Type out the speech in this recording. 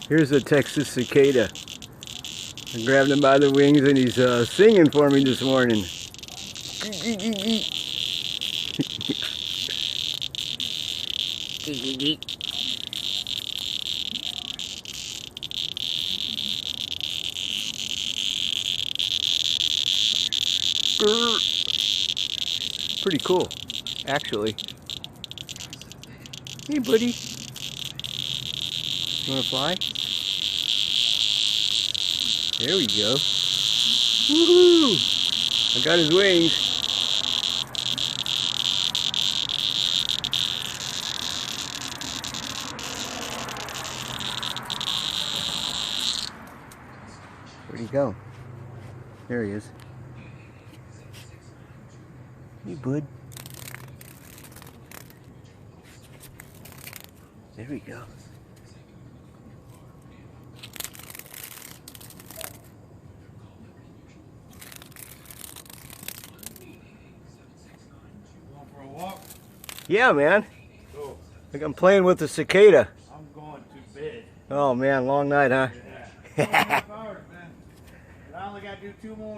Here's a Texas cicada. I grabbed him by the wings and he's singing for me this morning. Pretty cool, actually. Hey, buddy. You wanna fly? There we go. Woohoo! I got his wings. Where'd he go? There he is. Hey, bud. There we go. Going for a walk? Yeah, man. Cool. Like I'm playing with the cicada. I'm going to bed. Oh man, long night, huh? Yeah. 2.5 hours, man. And I only got to do 2 more.